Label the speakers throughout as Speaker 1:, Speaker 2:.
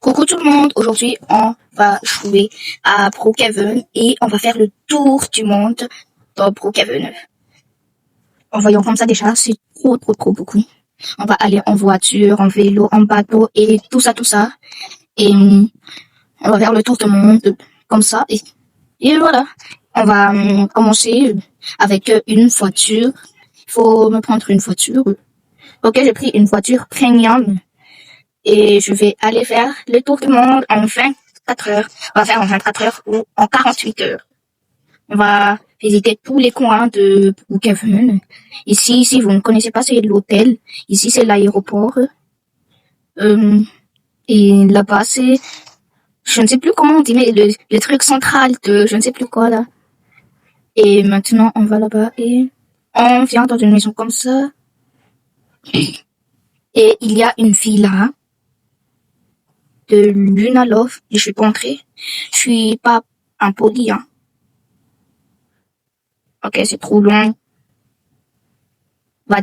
Speaker 1: Coucou tout le monde, aujourd'hui on va jouer à Brookhaven et on va faire le tour du monde dans Brookhaven. En voyant comme ça déjà, c'est trop beaucoup. On va aller en voiture, en vélo, en bateau et tout ça. Et on va faire le tour du monde comme ça. Et voilà, on va commencer avec une voiture. Il faut me prendre une voiture. Ok, j'ai pris une voiture premium. Et je vais aller faire le tour du monde en 24 heures. On va faire en 24 heures ou en 48 heures. On va visiter tous les coins de Brookhaven. Ici, si vous ne connaissez pas, c'est l'hôtel. Ici, c'est l'aéroport. Et là-bas, c'est, je ne sais plus comment on dit, mais le truc central de je ne sais plus quoi là. Et maintenant, on va là-bas et on vient dans une maison comme ça. Et il y a une villa de Luna Love, et je suis pas entrée. Je suis pas impoli, hein. Ok, c'est trop long. On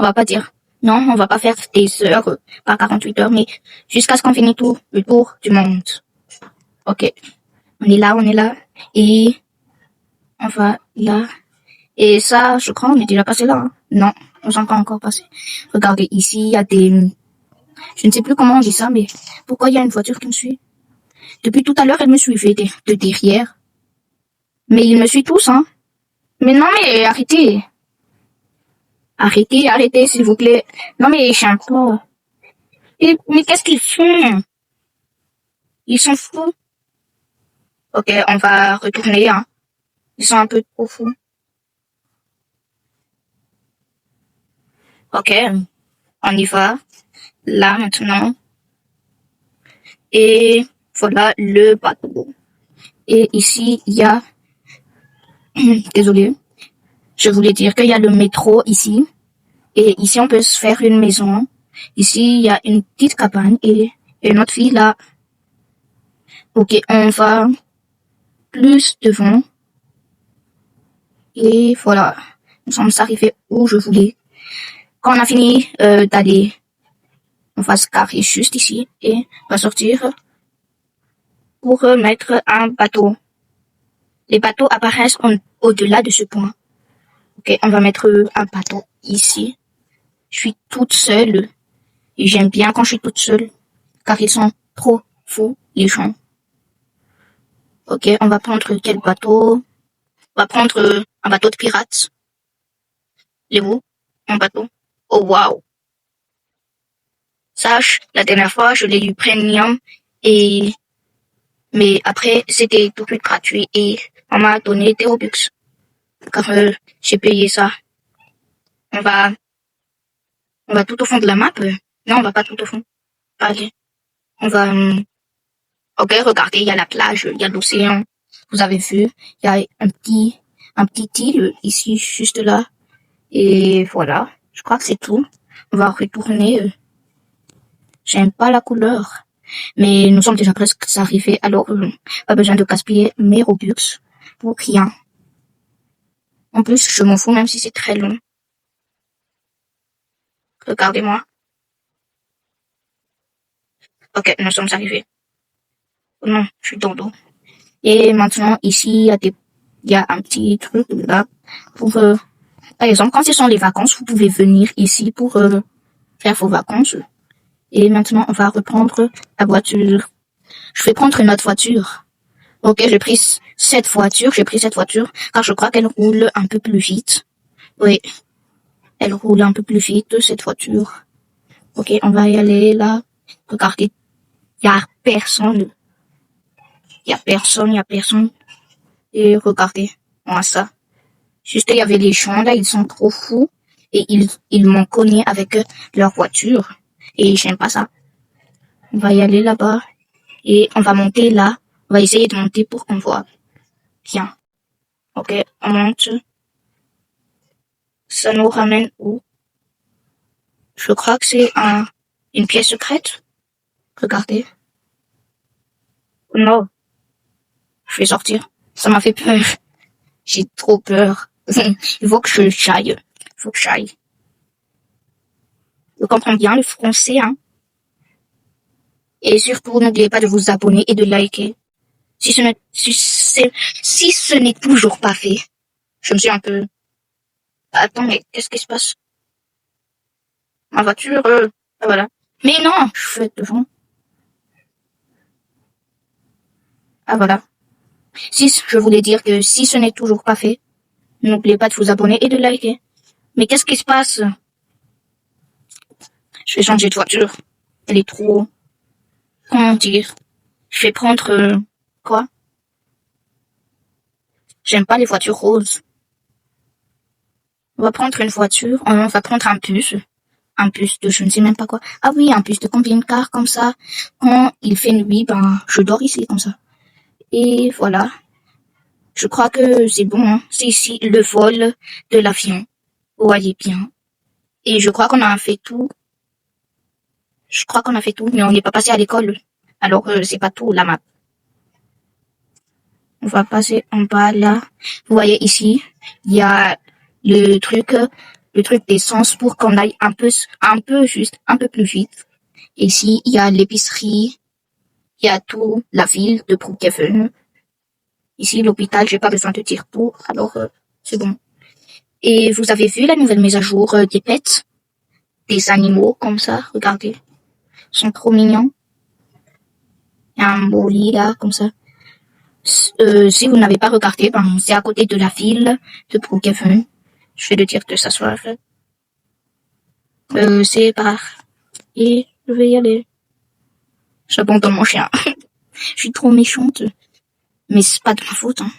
Speaker 1: va pas dire. Non, on va pas faire des heures, pas 48 heures, mais jusqu'à ce qu'on finisse tout le tour du monde. Ok. On est là. Et on va là. Et ça, je crois, on est déjà passé là, hein. Non, on s'en pas encore passé. Regardez, ici, il y a des, je ne sais plus comment on dit ça, mais pourquoi il y a une voiture qui me suit? Depuis tout à l'heure, elle me suivait de derrière. Mais ils me suivent tous, hein. Mais non, mais arrêtez. Arrêtez, s'il vous plaît. Non, mais je pas. Mais qu'est-ce qu'ils font? Ils sont fous. Ok, on va retourner, hein. Ils sont un peu trop fous. Ok, on y va. Là, maintenant. Et voilà le bateau. Et ici, il y a... Désolé. Je voulais dire qu'il y a le métro ici. Et ici, on peut se faire une maison. Ici, il y a une petite cabane et notre fille là. Ok, on va plus devant. Et voilà. Nous sommes arrivés où je voulais. Quand on a fini d'aller, on va se garer juste ici et on va sortir pour mettre un bateau. Les bateaux apparaissent au-delà de ce point. Ok, on va mettre un bateau ici. Je suis toute seule et j'aime bien quand je suis toute seule car ils sont trop fous les gens. Ok, on va prendre quel bateau? On va prendre un bateau de pirates. Les vous? Un bateau. Oh waouh! Sache, la dernière fois, je l'ai eu premium et mais après, c'était tout de suite gratuit et on m'a donné des Robux. Car j'ai payé ça. On va tout au fond de la map. Non, on va pas tout au fond. Allez. On va, ok, regardez, il y a la plage, il y a l'océan. Vous avez vu, il y a un petit île ici, juste là. Et voilà. Je crois que c'est tout. On va retourner. J'aime pas la couleur. Mais nous sommes déjà presque arrivés, alors pas besoin de gaspiller mes Robux pour rien. En plus, je m'en fous même si c'est très long. Regardez-moi. Ok, nous sommes arrivés. Oh non, je suis dans l'eau. Et maintenant, ici, il y a un petit truc là pour, par exemple, quand ce sont les vacances, vous pouvez venir ici pour faire vos vacances. Et maintenant, on va reprendre la voiture. Je vais prendre une autre voiture. Ok, j'ai pris cette voiture car je crois qu'elle roule un peu plus vite. Oui, elle roule un peu plus vite, cette voiture. Ok, on va y aller là. Regardez, il y a personne. Il y a personne. Et regardez, moi ça. Juste, il y avait les gens là, ils sont trop fous. Et ils m'ont cogné avec leur voiture. Et j'aime pas ça. On va y aller là-bas. Et on va monter là. On va essayer de monter pour qu'on voit bien. Ok, on monte. Ça nous ramène où? Je crois que c'est une pièce secrète. Regardez. Non. Je vais sortir. Ça m'a fait peur. J'ai trop peur. Il faut que j'aille. Je comprends bien le français, hein. Et surtout, n'oubliez pas de vous abonner et de liker. Si ce n'est toujours pas fait, je me suis un peu... Attends, mais qu'est-ce qui se passe? Ma voiture, voilà. Mais non, je fais devant. Ah voilà. Je voulais dire que si ce n'est toujours pas fait, n'oubliez pas de vous abonner et de liker. Mais qu'est-ce qui se passe? Je vais changer de voiture. Elle est trop... Comment dire? Je vais prendre... quoi? J'aime pas les voitures roses. On va prendre une voiture, on va prendre un bus. Un bus de je ne sais même pas quoi. Ah oui, un bus de camping-car comme ça. Quand il fait nuit, ben je dors ici comme ça. Et voilà. Je crois que c'est bon, hein. C'est ici le vol de l'avion. Vous voyez bien. Et je crois qu'on a fait tout. Je crois qu'on a fait tout, mais on n'est pas passé à l'école. Alors c'est pas tout la map. On va passer en bas là. Vous voyez ici, il y a le truc d'essence pour qu'on aille un peu plus vite. Et ici, il y a l'épicerie, il y a tout, la ville de Brookhaven. Ici, l'hôpital, j'ai pas besoin de dire tout, alors c'est bon. Et vous avez vu la nouvelle mise à jour des pets, des animaux comme ça, regardez. Ils sont trop mignons. Il y a un beau lit là, comme ça. Si vous n'avez pas regardé, ben, c'est à côté de la ville de Brookhaven. Je vais le dire de s'asseoir. C'est par... Et je vais y aller. J'abandonne mon chien. Je suis trop méchante. Mais c'est pas de ma faute, hein.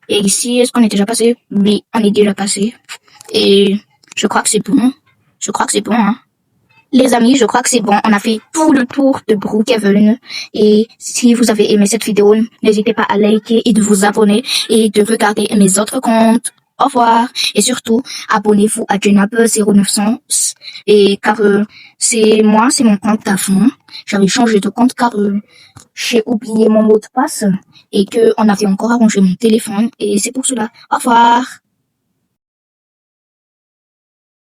Speaker 1: Et ici, est-ce qu'on est déjà passé? Oui, on est déjà passé. Et je crois que c'est bon. Je crois que c'est bon, hein. Les amis, je crois que c'est bon. On a fait tout le tour de Brookhaven. Et si vous avez aimé cette vidéo, n'hésitez pas à liker et de vous abonner et de regarder mes autres comptes. Au revoir. Et surtout, abonnez-vous à Jenab0900. Et car c'est mon compte d'avant. J'avais changé de compte car j'ai oublié mon mot de passe et que on avait encore arrangé mon téléphone. Et c'est pour cela. Au revoir.